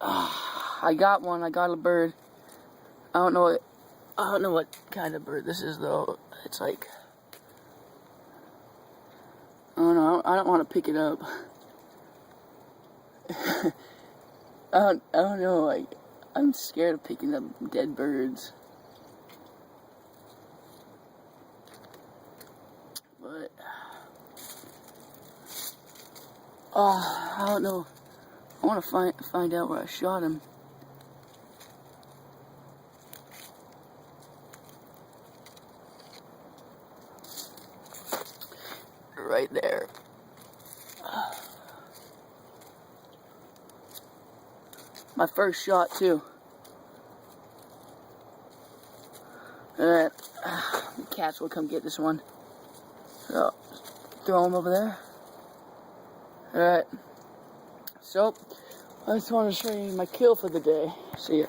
I got one. I got a bird. I don't know what kind of bird this is though. It's like, I don't know. I don't want to pick it up. I don't know. Like, I'm scared of picking up dead birds. But I don't know. I want to find out where I shot him. Right there. My first shot too. Alright. The cats will come get this one. So throw him over there. Alright. So I just want to show you my kill for the day. See ya.